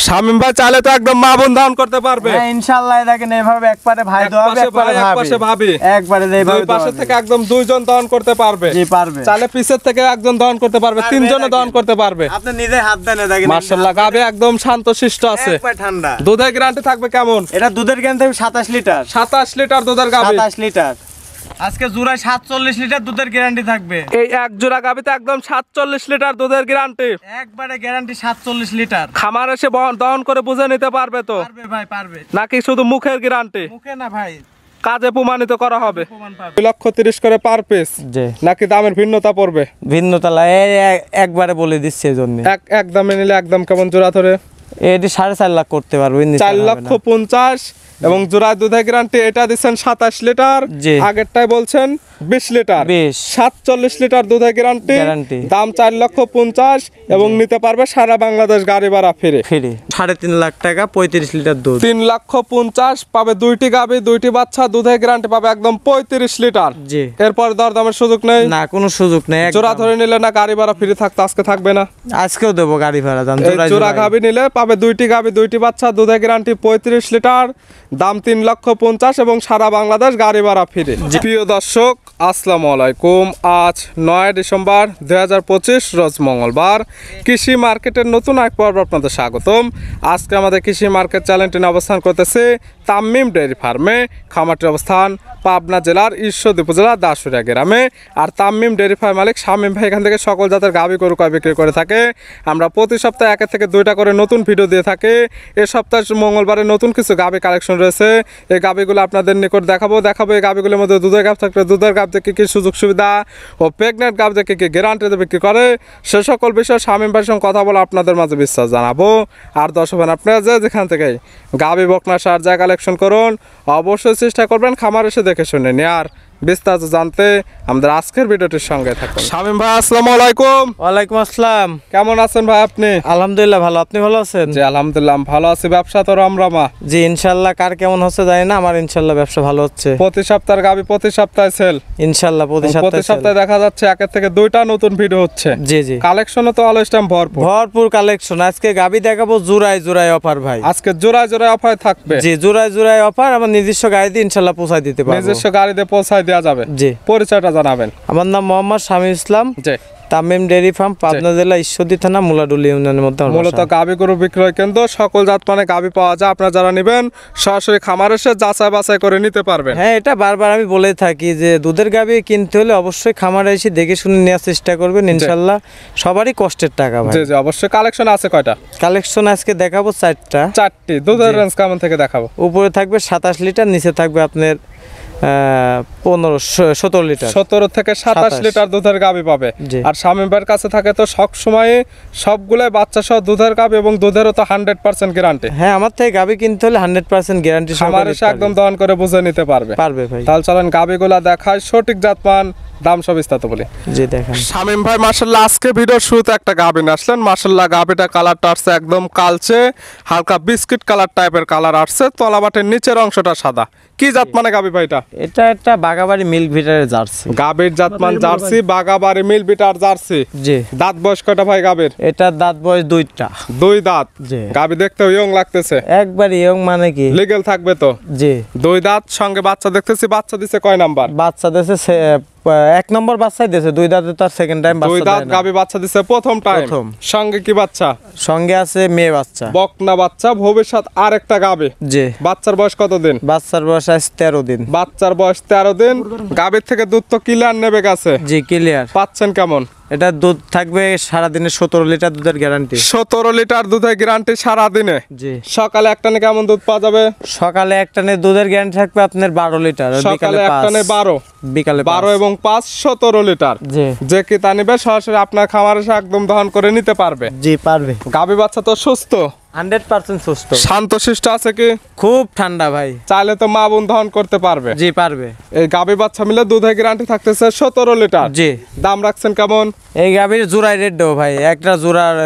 শামিম ভাই চাইলে তো একদম মা বোন ধারণ করতে পারবে। হ্যাঁ ইনশাআল্লাহ দেখেন এইভাবে একবারে ভাই দোয়াবে একবারে ভাবি একবারে এইভাবে পাশে থেকে একদম দুইজন ধারণ করতে পারবে। জি পারবে। চাইলে পিছের থেকে একজন ধারণ করতে পারবে, তিনজনও ধারণ করতে পারবে। আপনি নিজে হাত দেন দেখেন মাশাআল্লাহ গাবে একদম শান্তশিষ্ট আছে, একবার ঠান্ডা। দুধের গ্যারান্টি থাকবে কেমন? এটা দুধের গ্যারান্টি 27 লিটার। 27 লিটার দুধের গাবে, 27 লিটার। আজকে জোড়ায় 47 লিটার দুধের গ্যারান্টি থাকবে। এই এক জোড়া গাবিতে একদম 47 লিটার দুধের গ্যারান্টি, একবারে গ্যারান্টি 47 লিটার। খামার এসে দহন করে বুঝে নিতে পারবে তো? পারবে ভাই পারবে। নাকি শুধু মুখের গ্যারান্টি? মুখে না ভাই, কাজে প্রমাণিত করা হবে। 2,30,000 করে পার পিস, নাকি দামের ভিন্নতা পড়বে? ভিন্নতা একবারে বলে দিচ্ছে এজন্য। এক দামে নিলে একদম কেমন জোড়া ধরে? এটি 4.5 লাখ করতে পারবো। 4,50,000 এবং জোড়া দুধের গ্যারান্টি এটা দিচ্ছেন 27 লিটার, আগেরটাই বলছেন 20 লিটার, 47 লিটার দুধের গ্যারান্টি, দাম 4,50,000 এবং নিতে পারবে সারা বাংলাদেশ গাড়ি ভাড়া ফ্রি। 3.5 লাখ টাকা 35 লিটার দুধ। 3,50,000 পাবে দুইটি গাবি দুইটি বাচ্চা, দুধের গ্যারান্টি পাবে একদম 35 লিটার। এরপর দরদামের সুযোগ নেই? না কোনো সুযোগ নেই। জোড়া ধরে নিলে না গাড়ি ভাড়া ফ্রি থাকতো, আজকে থাকবে না? আজকেও দেবো গাড়ি ভাড়া। দাম জোড়া গাবি নিলে পাবে দুইটি গাবি দুইটি বাচ্চা, দুধের গ্যারান্টি 35 লিটার, দাম 3,50,000 এবং সারা বাংলাদেশ গাড়ি ভাড়া ফ্রি। প্রিয় দর্শক আসসালামু আলাইকুম। আজ 9 ডিসেম্বর 2025 রোজ মঙ্গলবার। কৃষি মার্কেটের নতুন এক পর্ব আপনাদের স্বাগতম। আজকে আমাদের কৃষি মার্কেট চ্যানেলটি অবস্থান করতেছে তামিম ডেয়ারি ফার্মে। খামারটির অবস্থান পাবনা জেলার ঈশ্বরদী উপজেলার দাসুরিয়া গ্রামে। আর তামিম ডেয়ারি ফার্ম মালিক শামিম ভাই এখান থেকে সকল জাতের গাভী গরু কয় বিক্রি করে থাকে। আমরা প্রতি সপ্তাহে 1 থেকে 2টা করে নতুন ভিডিও দিয়ে থাকি। এ সপ্তাহে মঙ্গলবারে নতুন কিছু গাভী কালেকশন রয়েছে, এই গাভীগুলো আপনাদের নিকট দেখাবো। এই গাভীগুলোর মধ্যে দুধের গাভ থাকলে দুধের গাভ থেকে কি সুযোগ সুবিধা ও প্রেগনেন্ট গাভ থেকে কি গ্যারান্টিতে বিক্রি করে, সে সকল বিষয়ে শামিম ভাইয়ের সঙ্গে কথা বলে আপনাদের মাঝে বিশ্বাস জানাবো। আর দর্শক আপনারা যেখান থেকে গাভী বকনা সার যা কালেকশন করুন অবশ্যই চেষ্টা করবেন খামার এসে দেখে শুনে নিয়ে। আর বিস্তারিত জানতে আমাদের আজকের ভিডিওটির সঙ্গে থাকুন। শামিম ভাই আসসালামু আলাইকুম। ওয়ালাইকুম আসসালাম। কেমন আছেন ভাই আপনি? আলহামদুলিল্লাহ ভালো, আপনি ভালো আছেন? জি আলহামদুলিল্লাহ ভালো আছি। ব্যবসা তো রমরমা? জি ইনশাআল্লাহ। কার কেমন হচ্ছে জানি না, আমার ইনশাআল্লাহ ব্যবসা ভালো হচ্ছে। প্রতি সপ্তাহের গাভী প্রতি সপ্তাহে সেল ইনশাআল্লাহ। প্রতি সপ্তাহে দেখা যাচ্ছে 1 থেকে 2টা নতুন ভিডিও হচ্ছে। জি জি। কালেকশনও তো অলওয়েজ টাইম ভরপুর কালেকশন। আজকে গাভী দেখাবো জোড়ায় অফার ভাই। আজকে জোড়ায় অফার থাকবে। জি জোড়ায় অফার। আমার নিজস্ব গাড়ি দিয়ে ইনশাআল্লাহ পৌঁছায় দিতে পারবো। নিজস্ব গাড়িতে পৌঁছায় দেওয়া যাবে। জি। পরিচয়টা জানাবেন। আমার নাম মোহাম্মদ শামীম ইসলাম। জি। তামিম ডেয়ারি ফার্ম, পাবনা জেলা ঈশ্বরদী থানা মুলাডুলি ইউনিয়নের মধ্যে। মূলত গাভী গরু বিক্রয় কেন্দ্র, সকল জাত মানে গাভী পাওয়া যায়। আপনারা যারা নেবেন সরাসরি খামার এসে যাচাই বাছাই করে নিতে পারবেন। হ্যাঁ এটা বারবার আমি বলে থাকি যে দুধের গাভী কিনতে হলে অবশ্যই খামারে এসে দেখে শুনে নেওয়ার চেষ্টা করবেন। ইনশাআল্লাহ সবারই কষ্টের টাকা ভাই। জি জি অবশ্যই। কালেকশন আছে কয়টা? কালেকশন আজকে দেখাবো 4টি। দুধের রেঞ্জ কেমন থেকে দেখাবো? উপরে থাকবে 27 লিটার, নিচে থাকবে আপনার 17 লিটার। 17 থেকে 27 লিটার দুধের গাভী পাবে। আর শামিম ভাইয়ের কাছে থাকে তো সব সময় সবগুলাই বাচ্চা সহ দুধের গাভী এবং দুধেরও তো 100% গ্যারান্টি। হ্যাঁ আমার থেকে গাভী কিনতে হলে 100% গ্যারান্টি খামার এসে একদম দহন করে বুঝে নিতে পারবে ভাই। তাহলে চলেন গাভীগুলা দেখায়, সঠিক জাতমান দাম সব বিস্তারিত বলি। জি দেখেন শামিম ভাই মাশাআল্লাহ আজকে ভিডিওর শুরুতে একটা গাভী নিয়ে আসলেন। মাশাআল্লাহ গাভীটা কালারটা আসছে একদম কালচে, হালকা বিস্কিট কালার টাইপের কালার আসছে। তলাবাটের নিচের অংশটা সাদা। কি জাত মানে গাভী ভাই এটা? এটা একটা বাগাবাড়ি মিল্ক বিটারের জার্সি। গাভীর জাতমান jersey, Bagabari milk bitter jersey. জি। দাঁত বয়স কয়টা ভাই গাভীর? এটা দাঁত বয়স 2টা। 2 দাঁত। জি। গাভী দেখতে ইয়ং লাগতেছে। একবার ইয়ং মানে কি লিগ্যাল থাকবে তো? জি। 2 দাঁত, সঙ্গে বাচ্চা দেখতেছি। বাচ্চা দিছে কয় নাম্বার? বাচ্চা দিছে 1 নম্বর বাচ্চাই দিছে। 2 দাঁতে তার সেকেন্ড টাইম বাচ্চা। 2 দাঁত গাভী বাচ্চা দিছে প্রথম টাইম। সঙ্গে কি বাচ্চা? সঙ্গে আছে মেয়ে বাচ্চা, বকনা বাচ্চা। ভবিষ্যৎ আরেকটা গাভী। জি। বাচ্চার বয়স কত দিন? বাচ্চার বয়স আজ 13 দিন। বাচ্চার বয়স 13 দিন। গাভীর থেকে দুধ তো ক্লিয়ার নেবে গেছে। জি ক্লিয়ার। পাচ্ছেন কেমন? এটা দুধ থাকবে সারা দিনে 17 লিটার দুধের গ্যারান্টি। 17 লিটার দুধের গ্যারান্টি সারা দিনে। জি। সকালে একটানে কেমন দুধ পাওয়া যাবে? সকালে একটানে দুধের গ্যারান্টি থাকবে আপনার 12 লিটার। সকালে একটানে 12, বিকালে 12 এবং 5 17 লিটার। জি। যে কি তা নিবে সরাসরি আপনার খামারে এসে একদম দহন করে নিতে পারবে। জি পারবে। গাভী বাচ্চা তো সুস্থ? 100% সুস্থ। শান্তশিষ্ট আছে কি? খুব ঠান্ডা ভাই। চাইলে তো মা বোন দহন করতে পারবে। জি পারবে। এই গাভী বাচ্চা মিলে দুধের গ্যারান্টি থাকতেছে 17 লিটার। জি। দাম রাখছেন কেমন? এই গাভীর জোড়াই রেট দেবো ভাই। একটা জোড়ার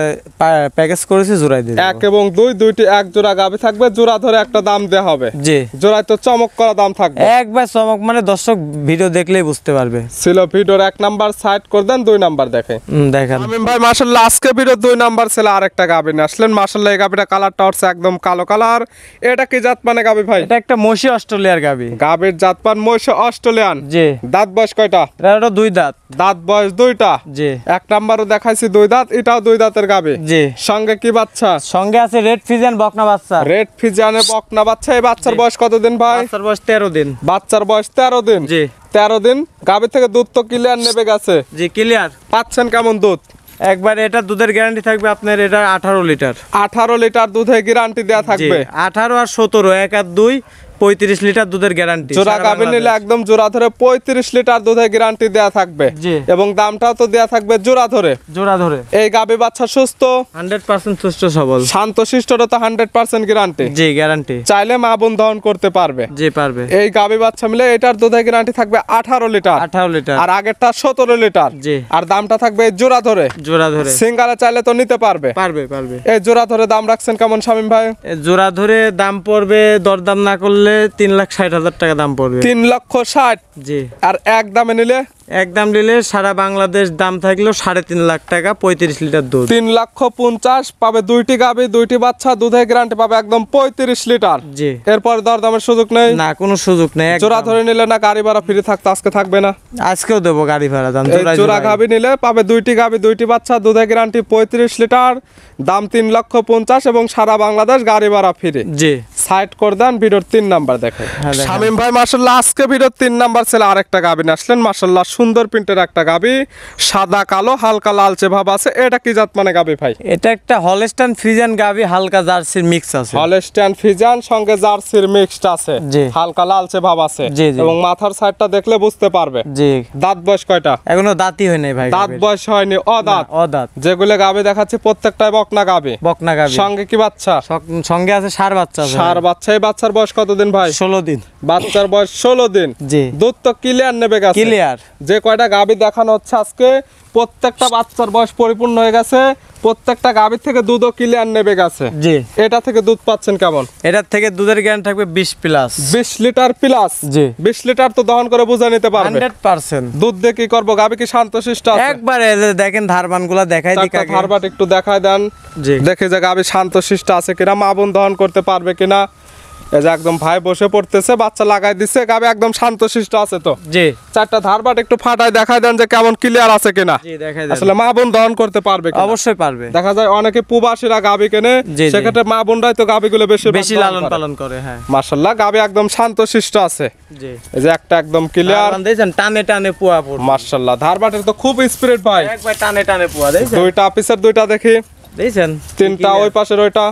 প্যাকেজ করেছি, জোড়াই দিয়ে 1 এবং 2 দুইটি এক জোড়া গাভী থাকবে। জোড়া ধরে একটা দাম দেয়া হবে। জি। জোড়ায় তো চমক করা দাম থাকবে। একবার চমক মানে দর্শক ভিডিও দেখলেই বুঝতে পারবে। ছিল ভিডিওর 1 নাম্বার সাইড করে দেন, 2 নাম্বার দেখেন। দেখেন শামিম ভাই মাশাআল্লাহ আজকে ভিডিও 2 নাম্বার ছিল আরেকটা গাভী নিয়ে আসলেন। মাশাআল্লাহ এই গাভী গাবিটা কালারটা হচ্ছে একদম কালো কালার। এটা কি জাত মানে গাবি ভাই? এটা একটা মসি অস্ট্রেলিয়ার গাবি। গাবির জাত পান মহিষ অস্ট্রেলিয়ান। জি। দাঁত বয়স কয়টা? এটা দুই দাঁত। দাঁত বয়স দুইটা। জি। এক নাম্বারও দেখাইছি দুই দাঁত, এটাও দুই দাঁতের গাবি। জি। সঙ্গে কি বাচ্চা? সঙ্গে আছে রেড ফিজিয়ান বকনা বাচ্চা। রেড ফিজিয়ানের বকনা বাচ্চা। এই বাচ্চার বয়স কতদিন ভাই? বাচ্চার বয়স 13 দিন। বাচ্চার বয়স 13 দিন। জি। 13 দিন গাবি থেকে দুধ তো ক্লিয়ার নেবে গেছে। জি ক্লিয়ার। পাচ্ছেন কেমন দুধ? একবার এটা দুধের গ্যারান্টি থাকবে আপনার, এটা 18 লিটার। 18 লিটার দুধে গ্যারান্টি দেয়া থাকবে। 18 আর 17 1 আর 2 35 লিটার দুধের গ্যারান্টি। জোড়া গাভী নিলে একদম জোড়া ধরে 35 লিটার দুধের গ্যারান্টি দেয়া থাকবে। জি। এবং দামটাও তো দেয়া থাকবে জোড়া ধরে। জোড়া ধরে। এই গাভী বাচ্চা সুস্থ 100% সুস্থ সবল। শান্তশিষ্টটা তো 100% গ্যারান্টি। জি গ্যারান্টি। চাইলে মা বোন দহন করতে পারবে। জি পারবে। এই গাভী বাচ্চা মিলে এটার দুধের গ্যারান্টি থাকবে 18 লিটার। 18 লিটার। আর আগেরটা 17 লিটার। জি। আর দামটা থাকবে এই জোড়া ধরে। জোড়া ধরে। সিঙ্গালে চাইলে তো নিতে পারবে। পারবে পারবে। এই জোড়া ধরে দাম রাখছেন কেমন শামীম ভাই? জোড়া ধরে দাম পড়বে, দরদাম না করলে 3,60,000 টাকা দাম পড়বে। 3,60,000। জি। আর এক দামে নিলে? একদম নিলে সারা বাংলাদেশ দাম থাকলেও 3.5 লাখ টাকা, 35 লিটার দুধ। 3,50,000 পাবে দুইটি গাভী, দুইটি বাচ্চা, দুধের গ্যারান্টি পাবে একদম 35 লিটার। জি। এরপর দরদামের সুযোগ নেই? না কোনো সুযোগ নেই। জোড়া ধরে নিলে না গাড়ি ভাড়া ফ্রি থাকতো, আজকে থাকবে না? আজকেও দেবো গাড়ি ভাড়া দাম। এই জোড়া গাভী নিলে পাবে দুইটি গাভী, দুইটি বাচ্চা, দুধের গ্যারান্টি 35 লিটার, দাম 3,50,000 এবং সারা বাংলাদেশ গাড়ি ভাড়া ফ্রি। জি। সাইড করে দেন, ভিডিওর 3 নাম্বার দেখেন। হ্যাঁ, দেখেন। শামীম ভাই মাশাআল্লাহ আজকে ভিডিওর 3 নাম্বার ছেলে আরেকটা গাভী নিয়ে আসলেন। মাশাআল্লাহ সুন্দর প্রিন্টের একটা গাভী, সাদা কালো হালকা লালচে ভাব আছে। এটা কি জাত মানে গাভী ভাই? এটা একটা হলস্টাইন ফ্রিজিয়ান গাভী, হালকা জার্সির মিক্স আছে। হলস্টাইন ফ্রিজিয়ান সঙ্গে জার্সির মিক্সড আছে। জি। হালকা লালচে ভাব আছে। জি, জি। এবং মাথার সাইডটা দেখলে বুঝতে পারবে। জি। দাঁত বয়স কয়টা? এখনো দাঁতই হয় নাই ভাই। দাঁত বয়স হয়নি, অদাঁত। অদাঁত। যেগুলো গাভী দেখাচ্ছি প্রত্যেকটাই বকনা গাভী। বকনা গাভী। সঙ্গে কি বাচ্চা? সঙ্গে আছে ষাঁড় বাচ্চা আছে। ষাঁড় বাচ্চা। এই বাচ্চার বয়স কতদিন ভাই? 16 দিন। বাচ্চার বয়স 16 দিন। জি। দুধ তো ক্লিয়ার নেবে গেছে। ক্লিয়ার। যে কয়টা গাভী দেখানো হচ্ছে আজকে প্রত্যেকটা বাচ্চার বয়স পরিপূর্ণ হয়ে গেছে, প্রত্যেকটা গাভীর থেকে দুধও ক্লিয়ার নেবে গেছে। জি। এটা থেকে দুধ পাচ্ছেন কেমন? এটার থেকে দুধের গ্যারান্টি থাকবে 20+। 20 লিটার প্লাস। জি। 20 লিটার তো দহন করে বুঝে নিতে পারবে। 100%। দুধ দিয়ে কি করবো? গাভী কি শান্তশিষ্ট আছে? একবারে দেখেন ধারবান গুলা দেখাই দিক আগে। ধারবাট একটু দেখায় দেন। জি। দেখে যে গাভী শান্তশিষ্ট আছে কিনা, মা বোন দহন করতে পারবে কিনা। এই যে একদম ভাই বসে পড়তেছে, বাচ্চা লাগাই দিচ্ছে, গাভী একদম শান্তশিষ্ট আছে তো। জি। চারটা ধারবাট একটু ফাটায় দেখায় দেন যে কেমন ক্লিয়ার আছে কিনা। জি দেখাই দেন। আসলে মা বোন দহন করতে পারবে কিনা। অবশ্যই পারবে। দেখা যায় অনেকে প্রবাসীরা গাভী কেনে, জি, জি। সেক্ষেত্রে মা বোনরাই তো গাভীগুলো বেশি লালন পালন করে। হ্যাঁ। মাশাআল্লাহ গাভী একদম শান্তশিষ্ট আছে। জি। এই যে একটা একদম ক্লিয়ার। ধারবান দেখছেন টানে টানে পুয়া পড়ছে। মাশাআল্লাহ ধারবাটের তো খুব স্পিড ভাই। একবার টানে টানে পুয়া দেখছেন। দুইটা পিসের দুইটা দেখি, দেখছেন। তিনটা ওই পাশের ওইটা,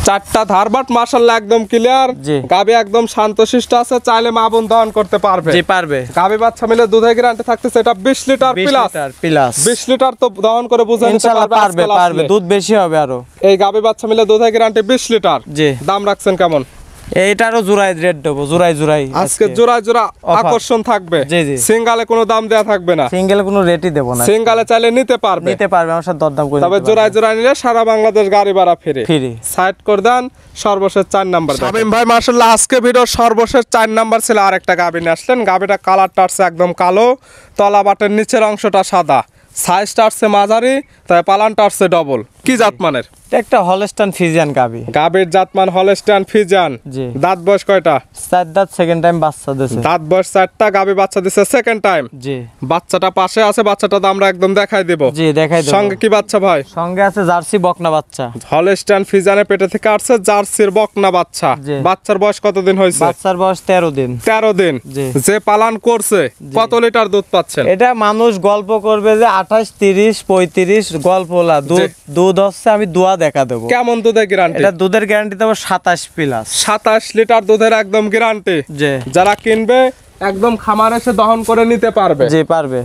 চারটা ধারবাট মাশাআল্লাহ একদম ক্লিয়ার। জি। গাভী একদম শান্তশিষ্ট আছে, চাইলে মা বোন দহন করতে পারবে। জি পারবে। গাভী বাচ্চা মিলে দুধের গ্যারান্টি থাকতেছে এটা 20 litre 20 plus. Litre plus. 20 litre তো দহন করে বুঝে নিতে ইনশাআল্লাহ পারবে। পারবে আজকাল পারবে। আসলে। দুধ বেশি হবে আরো। এই গাভী বাচ্চা মিলে দুধের গ্যারান্টি 20 লিটার। জি। দাম রাখছেন কেমন? এইটারও জোড়ায় রেট দেবো, জোড়ায় জোড়ায় আজকে জোড়া জোড়া Offer। আকর্ষণ থাকবে। জি, জি। সিঙ্গালে কোনো দাম দেয়া থাকবে না। সিঙ্গেল কোনো রেটই দেবো না। সিঙ্গালে চাইলে নিতে পারবে। নিতে পারবে, আমার সাথে দরদাম করে তবে জোড়ায় জোড়ায় নিলে সারা বাংলাদেশ গাড়ি ভাড়া ফ্রি। ফ্রি। সাইড করে দেন, সর্বশেষ 4 নাম্বার। শামীম ভাই মাশাআল্লাহ আজকে ভিডিওর সর্বশেষ 4 নাম্বার ছিল আরেকটা গাভী নিয়ে আসলেন। গাভীটা কালারটা আছে একদম কালো, তলা বাটের নিচের অংশটা সাদা, সাইজটা আছে মাঝারি, তবে পালানটা আছে ডবল। কি জাত মানের? একটা হলস্টাইন ফ্রিজিয়ান গাভী। গাভীর জাতমান হলস্টাইন ফ্রিজিয়ান। জি। দাঁত বয়স কয়টা? 4 দাঁত, সেকেন্ড টাইম বাচ্চা দিয়েছে। দাঁত বয়স 4টা, গাভী বাচ্চা দিছে সেকেন্ড টাইম। জি। বাচ্চাটা পাশে আছে, বাচ্চাটা তো আমরা একদম দেখাই দেব। জি দেখাই দেবো। সঙ্গে কি বাচ্চা ভাই? সঙ্গে আছে জার্সি বকনা বাচ্চা। হলস্টাইন ফ্রিজিয়ানের পেটে থেকে আসছে জার্সির বকনা বাচ্চা। জি। বাচ্চার বয়স কতদিন হয়েছে? বাচ্চার বয়স 13 দিন। 13 দিন। জি। যে পালন করছে কত লিটার দুধ পাচ্ছেন? এটা মানুষ গল্প করবে যে 28, 30, 35 গল্পলা দুধ। দুধ হচ্ছে আমি দোয়া দেখা দেবো। কেমন দুধের গ্যারান্টি? এটা দুধের গ্যারান্টি দেবো 27+। 27 লিটার দুধের একদম গ্যারান্টি। জি। যারা কিনবে একদম খামার এসে দহন করে নিতে পারবে। জি পারবে।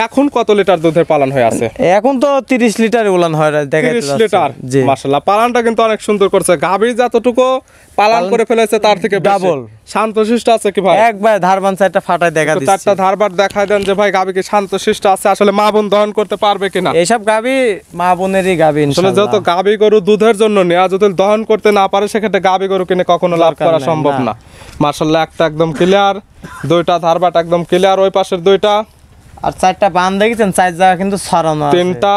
এখন কত লিটার দুধের পালন হয়ে আছে? এখন তো 30 লিটার উলান হয়, দেখাইতে 30 লিটার। জি। মাশাআল্লাহ পালনটা কিন্তু অনেক সুন্দর করছে। গাভী যতটুকু পালন করে ফেলেছে তার থেকে ডাবল। শান্তশিষ্ট আছে কি ভাই? একবার ধারবান সাইডটা ফাটায় দেখা তো দিচ্ছি। চারটা ধারবার দেখায় দেন যে ভাই গাভী কি শান্তশিষ্ট আছে, আসলে মা বোন দহন করতে পারবে কিনা। এইসব গাভী মা বোনেরই গাভী আসলে ইনশাআল্লাহ। যত গাভী গরু দুধের জন্য নেওয়া, যদি দহন করতে না পারে সেক্ষেত্রে গাভী গরু কিনে কখনো লাভ দরকার করা নাই, সম্ভব না। না। মাশাআল্লাহ একটা একদম ক্লিয়ার, দুইটা ধারবাট একদম ক্লিয়ার, ওই পাশের দুইটা, আর 4টা বান দেখেছেন, 4 জায়গা কিন্তু ছড়ানো আছে। তিনটা,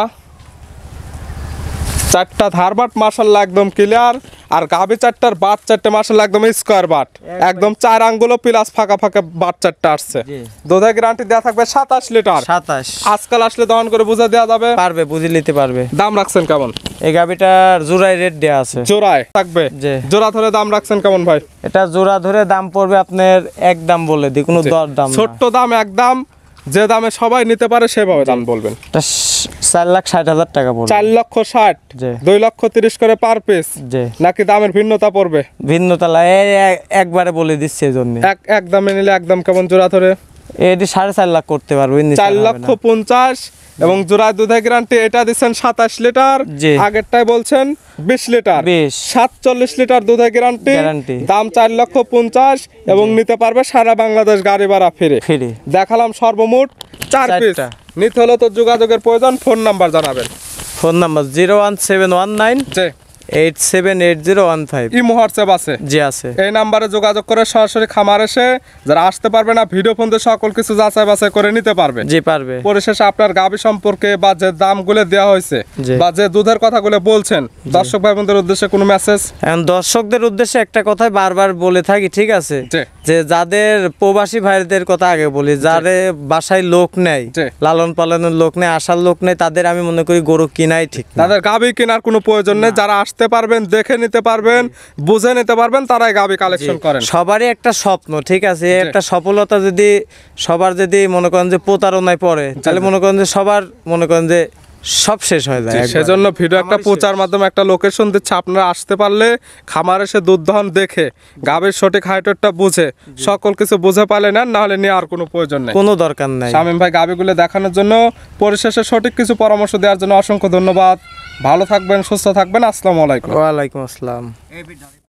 চারটা ধারবাট মাশাআল্লাহ একদম ক্লিয়ার, আর গাভী চারটার বাট চারটে মাশাআল্লাহ একদম স্কোয়ার বাট, একদম 4 আঙ্গুলও প্লাস ফাঁকা ফাঁকা বাট চারটা আসছে। জি। দুধের গ্যারান্টি দেওয়া থাকবে 27 লিটার। 27 আজকাল আসলে দহন করে বুঝে দেওয়া যাবে, পারবে, বুঝে নিতে পারবে। দাম রাখছেন কেমন? এই গাবিটার জোড়ায় রেট দেয়া আছে, জোড়ায় থাকবে। জি। জোড়া ধরে দাম রাখছেন কেমন ভাই? এটা জোড়া ধরে দাম পড়বে আপনার একদম বলে দিই, কোনো দর দাম না। ছোট্ট দাম একদম, যে দামে সবাই নিতে পারে সেভাবে দাম বলবেন। এটা 4,60,000 টাকা পড়বে। 4,60,000, জি। 2,30,000 করে পার পিস, জি। নাকি দামের ভিন্নতা পড়বে? ভিন্নতলা একবারে বলে দিচ্ছে এই জন্য। এক দামে নিলে একদম কেমন জোড়া ধরে? এটি 4.5 লাখ করতে পারবো, 4,50,000 এবং জোড়ায় দুধের গ্যারান্টি এটা দিচ্ছেন 27 লিটার, জি। আগেরটাই বলছেন 20 লিটার, 20 47 লিটার দুধের গ্যারান্টি, গ্যারান্টি। দাম 4,50,000 এবং নিতে পারবে সারা বাংলাদেশ গাড়ি ভাড়া ফিরে। ফ্রি। দেখালাম সর্বমোট 4 পিস, চারটা। নিতে হলে তো যোগাযোগের প্রয়োজন। ফোন নাম্বার জানাবেন। ফোন নাম্বার 01719 যে 878015। ইমো হোয়াটসঅ্যাপ আছে, জি আছে। এই নাম্বারে যোগাযোগ করে সরাসরি খামার এসে যারা আসতে পারবে না ভিডিও ফোন দিয়ে সকল কিছু যাচাই বাছাই করে নিতে পারবে। জি পারবে। পরিশেষে আপনার গাভী সম্পর্কে বা যে দামগুলো দেওয়া হয়েছে জি। বা যে দুধের কথাগুলো বলছেন, দর্শক ভাই বোনদের উদ্দেশ্যে কোনো মেসেজ? এখন দর্শকদের উদ্দেশ্যে একটা কথাই বারবার বলে থাকি, ঠিক আছে, জি। যে যাদের প্রবাসী ভাইদের কথা আগে বলি, যাদের বাসায় লোক নেই, জি। লালন পালনের লোক নেই, আসার লোক নেই, তাদের আমি মনে করি গরু কিনাই ঠিক না। তাদের গাভী কেনার কোনো প্রয়োজন নেই, যারা আসতে পারবেন, দেখে নিতে পারবেন, বুঝে নিতে পারবেন, তারাই গাভী কালেকশন করেন। সবারই একটা স্বপ্ন, ঠিক আছে, এই একটা সফলতা যদি সবার যদি মনে করেন যে প্রতারণায় পড়ে, তাহলে মনে করেন যে সবার মনে করেন যে সব শেষ হয়ে যায় একবারে। সেজন্য ভিডিও একটা প্রচার মাধ্যমে একটা লোকেশন দিচ্ছে, আপনারা আসতে পারলে খামার এসে দুধ দহন দেখে গাভীর সঠিক হাইটটা বুঝে সকল কিছু বুঝে পালে নেন, না হলে নিয়ে আর কোনো প্রয়োজন নেই, কোনো দরকার নাই। শামীম ভাই গাভীগুলো দেখানোর জন্য, পরিশেষে সঠিক কিছু পরামর্শ দেওয়ার জন্য অসংখ্য ধন্যবাদ। ভালো থাকবেন, সুস্থ থাকবেন, আসসালামু আলাইকুম। ওয়ালাইকুম আসসালাম।